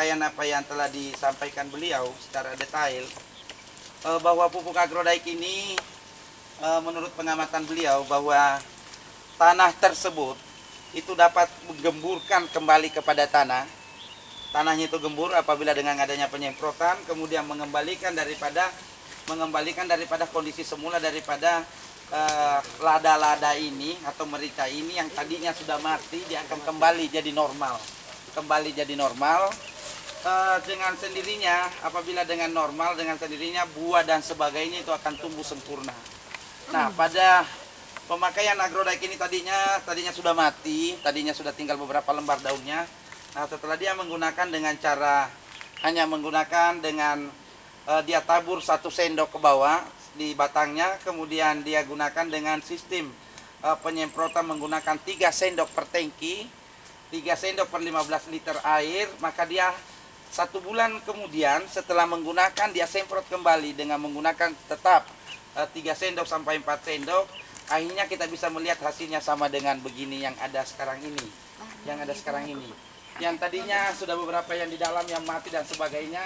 pemakaian apa yang telah disampaikan beliau secara detail, bahwa pupuk agrodaik ini menurut pengamatan beliau bahwa tanah tersebut itu dapat menggemburkan kembali kepada tanah. Tanahnya itu gembur apabila dengan adanya penyemprotan, kemudian mengembalikan daripada kondisi semula daripada lada-lada ini atau merica ini yang tadinya sudah mati, dia akan kembali jadi normal. Dengan sendirinya, apabila dengan normal, dengan sendirinya buah dan sebagainya itu akan tumbuh sempurna. Nah, pada pemakaian agrodaik ini tadinya sudah mati, tadinya sudah tinggal beberapa lembar daunnya. Nah, setelah dia menggunakan dengan cara hanya menggunakan dengan dia tabur 1 sendok ke bawah di batangnya, kemudian dia gunakan dengan sistem penyemprotan menggunakan 3 sendok per tangki, 3 sendok per 15 liter air, maka dia 1 bulan kemudian setelah menggunakan dia semprot kembali dengan menggunakan tetap 3 sendok sampai 4 sendok. Akhirnya kita bisa melihat hasilnya sama dengan begini yang ada sekarang ini. Yang tadinya sudah beberapa yang di dalam yang mati dan sebagainya.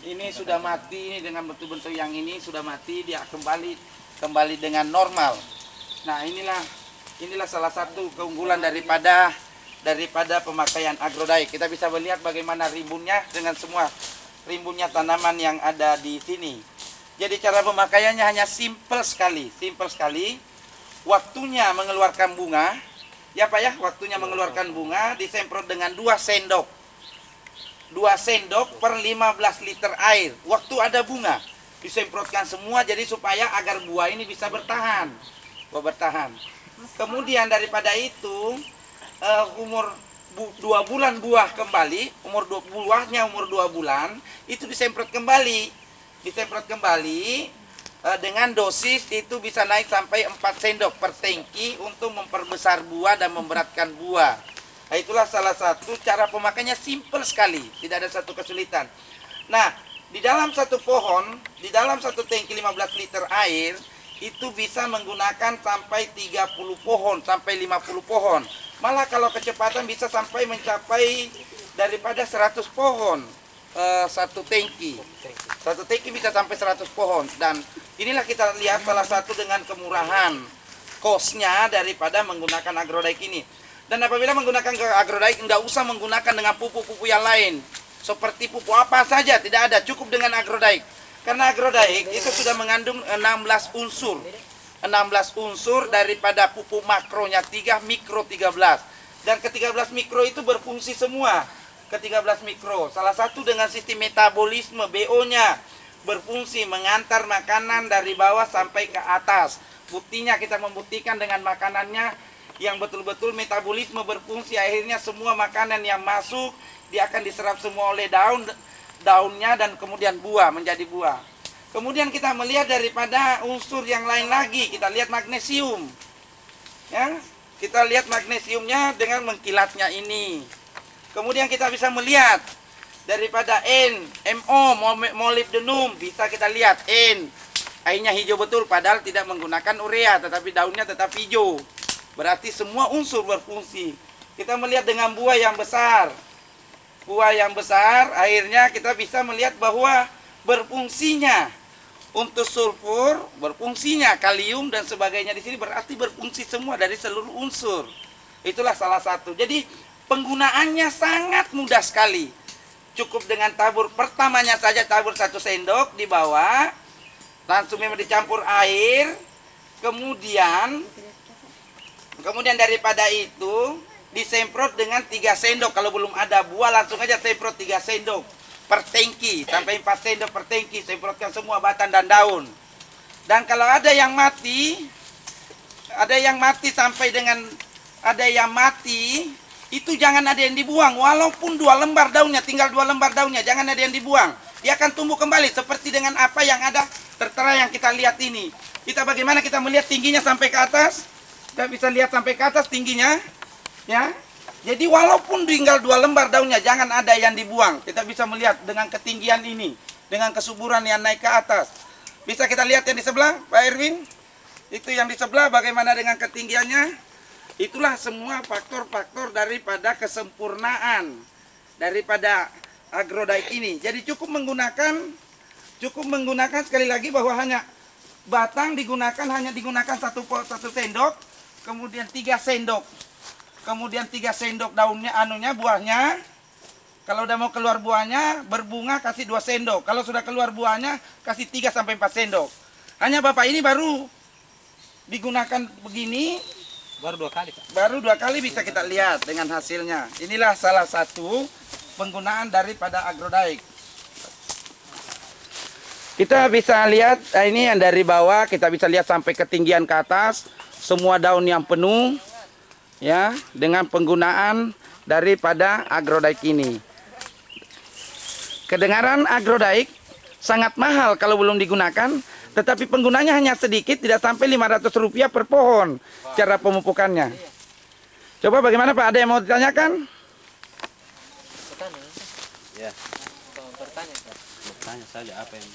Ini sudah mati, ini dengan bentuk-bentuk yang ini sudah mati, dia kembali dengan normal. Nah, inilah salah satu keunggulan daripada pemakaian agrodaik. Kita bisa melihat bagaimana rimbunnya dengan semua rimbunnya tanaman yang ada di sini. Jadi cara pemakaiannya hanya simple sekali. Waktunya mengeluarkan bunga, ya Pak ya, waktunya mengeluarkan bunga disemprot dengan 2 sendok. 2 sendok per 15 liter air. Waktu ada bunga disemprotkan semua, jadi supaya agar buah ini bisa bertahan. Kemudian daripada itu umur 2 bulan buah kembali, buahnya umur 2 bulan itu disemprot kembali dengan dosis itu bisa naik sampai 4 sendok per tangki untuk memperbesar buah dan memberatkan buah. Nah, itulah salah satu cara pemakaiannya, simple sekali, tidak ada satu kesulitan. Nah, di dalam satu pohon, di dalam satu tangki 15 liter air itu bisa menggunakan sampai 30 pohon sampai 50 pohon. Malah kalau kecepatan bisa sampai mencapai daripada 100 pohon. Satu tangki bisa sampai 100 pohon. Dan inilah kita lihat salah satu dengan kemurahan cost-nya daripada menggunakan agrodaik ini. Dan apabila menggunakan agrodaik, nggak usah menggunakan dengan pupuk-pupuk yang lain seperti pupuk apa saja, tidak ada, cukup dengan agrodaik. Karena agrodaik itu sudah mengandung 16 unsur daripada pupuk makronya 3, mikro 13. Dan ke-13 mikro itu berfungsi semua. Ke-13 mikro, salah satu dengan sistem metabolisme BO-nya berfungsi mengantar makanan dari bawah sampai ke atas. Buktinya kita membuktikan dengan makanannya yang betul-betul metabolisme berfungsi, akhirnya semua makanan yang masuk dia akan diserap semua oleh daunnya dan kemudian buah menjadi buah. Kemudian kita melihat daripada unsur yang lain lagi, kita lihat magnesium. Ya, kita lihat magnesiumnya dengan mengkilatnya ini. Kemudian kita bisa melihat daripada N, MO, molybdenum, bisa kita lihat N. Airnya hijau betul padahal tidak menggunakan urea, tetapi daunnya tetap hijau. Berarti semua unsur berfungsi. Kita melihat dengan buah yang besar. Akhirnya kita bisa melihat bahwa berfungsinya untuk sulfur, berfungsinya kalium dan sebagainya di sini, berarti berfungsi semua dari seluruh unsur. Itulah salah satu. Jadi penggunaannya sangat mudah sekali. Cukup dengan tabur pertamanya saja, tabur 1 sendok di bawah, langsung memang dicampur air, kemudian daripada itu disemprot dengan 3 sendok. Kalau belum ada buah langsung aja semprot 3 sendok per tangki sampai 4 sendok per tangki, semprotkan semua batang dan daun. Dan kalau ada yang mati itu jangan ada yang dibuang, walaupun 2 lembar daunnya, tinggal 2 lembar daunnya, jangan ada yang dibuang. Dia akan tumbuh kembali seperti dengan apa yang ada tertera yang kita lihat ini. Bagaimana kita melihat tingginya sampai ke atas? Kita bisa lihat sampai ke atas tingginya, ya. Jadi walaupun tinggal 2 lembar daunnya, jangan ada yang dibuang. Kita bisa melihat dengan ketinggian ini, dengan kesuburan yang naik ke atas. Bisa kita lihat yang di sebelah, Pak Erwin? Itu yang di sebelah bagaimana dengan ketinggiannya? Itulah semua faktor-faktor daripada kesempurnaan daripada agrodaik ini. Jadi cukup menggunakan sekali lagi bahwa hanya batang hanya digunakan satu sendok, kemudian 3 sendok, kemudian 3 sendok daunnya, buahnya. Kalau udah mau keluar buahnya, berbunga kasih 2 sendok. Kalau sudah keluar buahnya, kasih 3 sampai 4 sendok. Hanya Bapak ini baru digunakan begini. Baru 2 kali, Pak. Baru 2 kali bisa kita lihat dengan hasilnya. Inilah salah satu penggunaan daripada agrodaik. Kita bisa lihat, ini yang dari bawah, kita bisa lihat sampai ketinggian ke atas. Semua daun yang penuh, ya, dengan penggunaan daripada agrodaik ini. Kedengaran agrodaik sangat mahal kalau belum digunakan, tetapi penggunanya hanya sedikit, tidak sampai Rp500 per pohon cara pemupukannya. Coba bagaimana Pak? Ada yang mau ditanyakan? Ya. Bertanya saja apa yang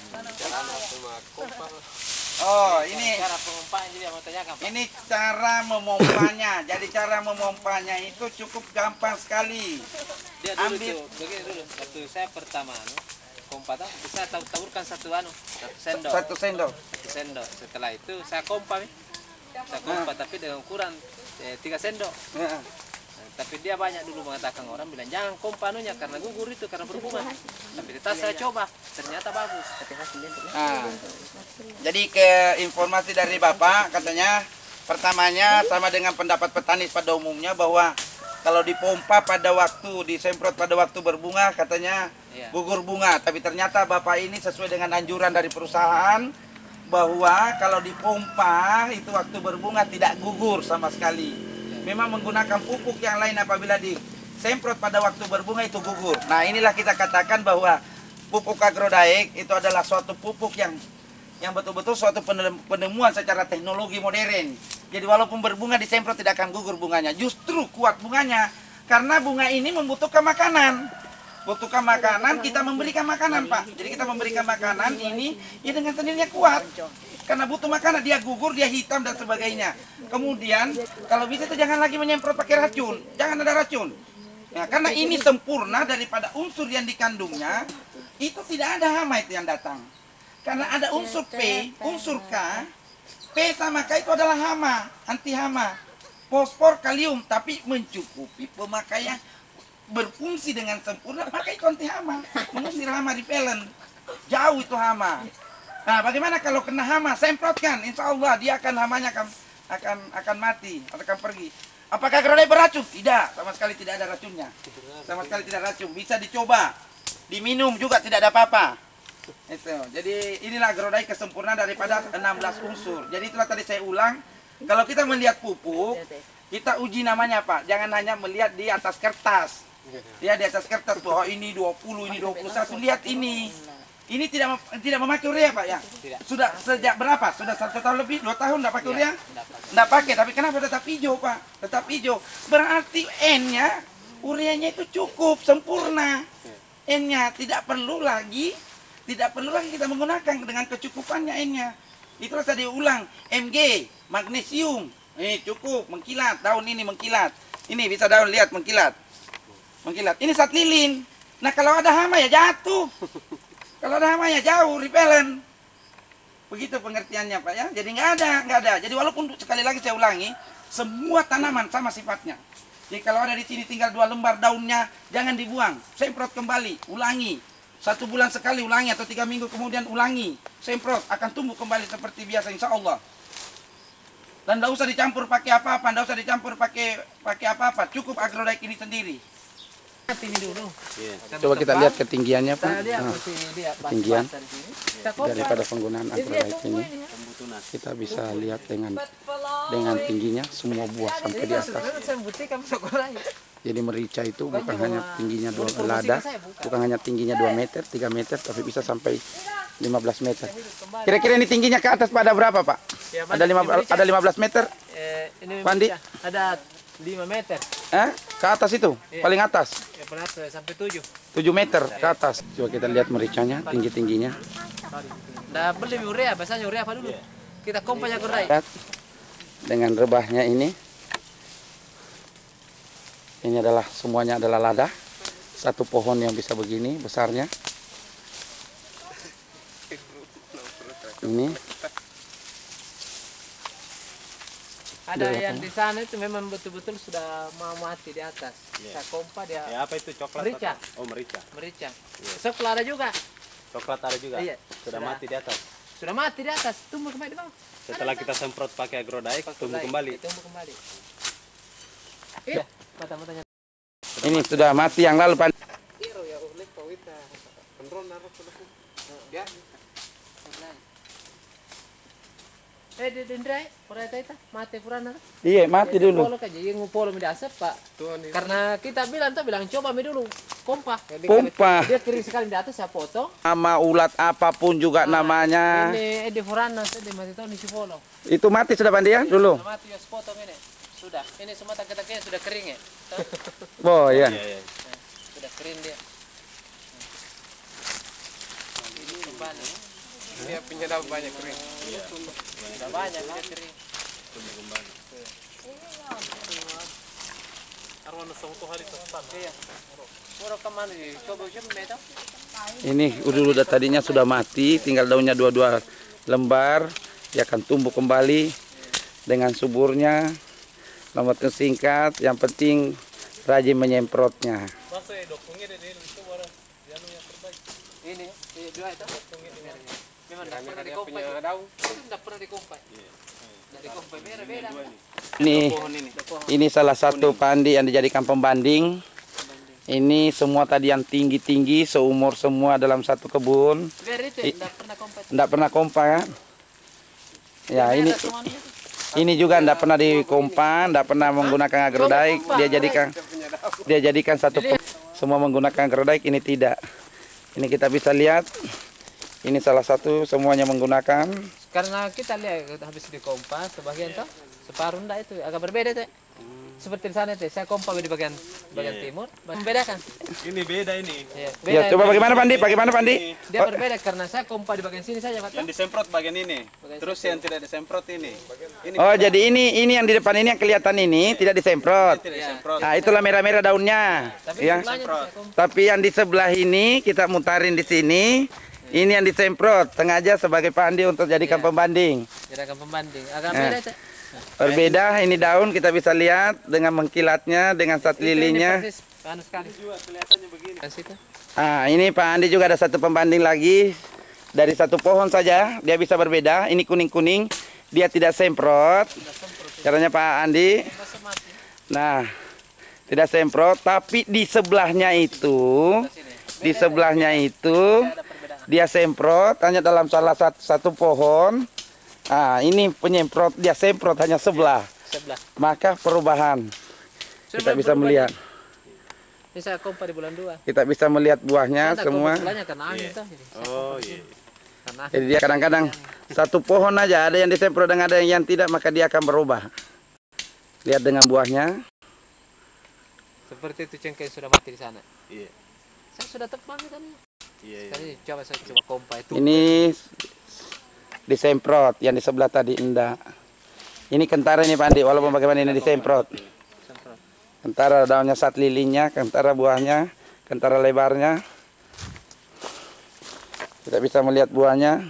Oh, ini cara pemompanya jadi mau tanyakan, Pak. ini cara memompanya. Jadi cara memompanya itu cukup gampang sekali. Dia dulu tuh, begini dulu. Waktu saya pertama pompa tuh, saya taburkan satu sendok. Satu sendok. Satu sendok. Setelah itu saya pompa nih. Saya pompa tapi dengan ukuran 3 sendok. Nah, Tapi dia banyak dulu mengatakan, orang bilang jangan pompa anunya karena gugur itu, karena berbunga. Tapi tetap saya coba, ternyata bagus. Nah, jadi ke informasi dari Bapak katanya pertamanya sama dengan pendapat petani pada umumnya bahwa kalau dipompa pada waktu, disemprot pada waktu berbunga katanya gugur bunga. Tapi ternyata Bapak ini sesuai dengan anjuran dari perusahaan bahwa kalau dipompa itu waktu berbunga tidak gugur sama sekali. Memang menggunakan pupuk yang lain apabila disemprot pada waktu berbunga itu gugur. Nah, inilah kita katakan bahwa pupuk agrodaik itu adalah suatu pupuk yang betul-betul suatu penemuan secara teknologi modern. Jadi walaupun berbunga disemprot tidak akan gugur bunganya, justru kuat bunganya karena bunga ini membutuhkan makanan. Butuhkan makanan, kita memberikan makanan, Pak. Jadi kita memberikan makanan ini ya dengan sendirinya kuat. Karena butuh makanan, dia gugur, dia hitam dan sebagainya. Kemudian kalau bisa itu jangan lagi menyemprot pakai racun, jangan ada racun. Nah, karena ini sempurna daripada unsur yang dikandungnya, itu tidak ada hama itu yang datang. Karena ada unsur P, unsur K, P sama K itu adalah hama, anti hama. Fosfor, kalium, tapi mencukupi pemakaian, berfungsi dengan sempurna, maka itu anti hama, mengusir hama, repellent, jauh itu hama. Nah, bagaimana kalau kena hama, semprotkan, insya Allah dia hamanya akan mati, akan pergi. Apakah agrodaik beracun? Tidak, sama sekali tidak ada racunnya, sama sekali tidak racun. Bisa dicoba, diminum juga tidak ada apa-apa. Itu. Jadi inilah agrodaik kesempurnaan daripada 16 unsur. Jadi itulah tadi saya ulang, kalau kita melihat pupuk, kita uji namanya Pak, jangan hanya melihat di atas kertas. Ya, di atas kertas bahwa ini 20, ini 21, lihat ini. Ini tidak memakai urea Pak ya? Tidak. Sudah sejak berapa? Sudah 1 tahun lebih, 2 tahun tidak pakai urea? Tidak pakai, tapi kenapa tetap hijau Pak? Tetap hijau. Berarti N-nya, ureanya itu cukup, sempurna. N-nya tidak perlu lagi kita menggunakan dengan kecukupannya N-nya. Itulah saya diulang, Mg, magnesium. Ini cukup, mengkilat, daun ini mengkilat. Ini bisa daun lihat mengkilat. Mengkilat. Ini saat lilin. Nah, kalau ada hama ya jatuh. Kalau ada hama ya jauh, repellent. Begitu pengertiannya Pak ya. Jadi nggak ada. Jadi walaupun sekali lagi saya ulangi, semua tanaman sama sifatnya. Jadi kalau ada di sini tinggal 2 lembar daunnya, jangan dibuang. Semprot kembali, ulangi. 1 bulan sekali ulangi atau 3 minggu kemudian ulangi. Semprot, akan tumbuh kembali seperti biasa insya Allah. Dan tidak usah dicampur pakai apa-apa, tidak usah dicampur pakai apa-apa. Cukup agrodaik ini sendiri. Ini dulu. Coba kita lihat ketinggiannya Pak. Ketinggian Daripada penggunaan agrodaik ini, kita bisa lihat dengan tingginya semua buah sampai di atas. Jadi merica itu bukan hanya tingginya 2 lada, bukan hanya tingginya 2 meter, 3 meter, tapi bisa sampai 15 meter. Kira-kira ini tingginya ke atas pada berapa Pak? Ada 15 meter? Pandi? Ada 5 meter. Ke atas itu? Paling atas? Ya, pernah sampai 7. 7 meter ke atas. Coba kita lihat mericanya, tinggi-tingginya. Nah, beli urea, biasanya urea apa dulu? Kita kompanya agrodaik. Dengan rebahnya ini, Ini adalah semuanya adalah lada. Satu pohon yang bisa begini besarnya. Ini Ada yang di sana itu memang betul-betul sudah mau mati di atas. Saya kompa dia. Ya, apa itu coklat? Merica. Oh, merica. Merica. Sekolah ada juga. Coklat ada juga. Iya. Sudah mati di atas. Sudah mati di atas, tumbuh kembali di bawah. Setelah kita semprot pakai agrodaik, tumbuh kembali. Tumbuh kembali. Iya, mata-matanya. ini sudah mati yang lalu Pak. Dendrai, pereta itu mati purana. Iya, mati dulu. Polo kaja yang ngupolo mi dasar, Pak. Karena kita bilang coba mi dulu kompa. Pompa. Dia kering sekali di atas saya potong. Nama ulat apapun juga namanya. Ini di purana tadi masih tahu si polo. Itu mati sudah Pandi ya dulu. Sudah mati ya potong ini. Sudah. Ini semua tak-taknya sudah kering ya. Oh iya. Iya. Sudah kering dia. Ini kembali. Dia punya daun banyak kering. Iya. Sudah banyak dia kering. Tumbuh kembali. Arwana satu hari tepat. Iya. Murah kemana nih? Coba siapa meter? Ini dulu tadinya sudah mati, tinggal daunnya dua-dua lembar. Dia akan tumbuh kembali dengan suburnya. Lambat singkat, yang penting rajin menyemprotnya. Ini dua itu. Memang tidak pernah dikompai. Itu tidak pernah dikompai. Dari kompai beda-beda. Ini salah satu pandi yang dijadikan pembanding. Ini semua tadi yang tinggi-tinggi, seumur semua dalam satu kebun. Biar itu tidak pernah kompai. Tidak pernah kompa ya. Ya ini juga tidak pernah dikompa, tidak pernah menggunakan agrodaik. Dia jadikan satu semua menggunakan agrodaik, ini tidak. Ini kita bisa lihat. Ini salah satu semuanya menggunakan. Karena kita lihat habis dikompa sebagian tuh separuh enggak itu agak berbeda tuh. Seperti di sana tuh saya kompa di bagian timur, membedakan. Ini beda ini. Iya, Ya, coba bagaimana Pandi? Bagaimana Pandi? Dia berbeda karena saya kompa di bagian sini saja, Pak. Yang disemprot bagian ini. Terus yang tidak disemprot ini. Ini Oh, jadi ini yang di depan ini yang kelihatan ini tidak disemprot. tidak disemprot. Nah, itulah merah-merah daunnya. Tapi Ya. sebelahnya tuh saya kompa. Tapi yang di sebelah ini kita mutarin di sini. Ini yang disemprot, sengaja sebagai pandi untuk jadikan pembanding. Jadikan pembanding. Agak beda tuh. Berbeda ini daun kita bisa lihat dengan mengkilatnya, dengan sat lilinya. Anu sekali. Juga kelihatannya begini. Kan situ. Ah, ini Pak Andi juga ada satu pembanding lagi. Dari satu pohon saja dia bisa berbeda. Ini kuning-kuning, dia tidak semprot. Caranya Pak Andi. Masa mati. Nah, tidak semprot, tapi di sebelahnya itu dia semprot hanya dalam salah satu pohon. Ah, ini penyemprot, dia semprot hanya sebelah. Maka perubahan kita bisa melihat. Ini saya kompa di bulan 2. Kita bisa melihat buahnya semua. Sebelahnya karena angin tuh. Oh iya. Karena Jadi dia kadang-kadang satu pohon aja ada yang disemprot dengan ada yang tidak, maka dia akan berubah. Lihat dengan buahnya. seperti itu cengkeh sudah mati di sana. Iya. Saya sudah tebang kan. Iya. Sekali coba saya coba kompa itu. Ini disemprot, yang di sebelah tadi enggak. Ini kentara ini Pak Andi, walaupun bagaimana ini disemprot. Semprot. Kentara daunnya sat lilinya, kentara buahnya, kentara lebarnya. Kita bisa melihat buahnya.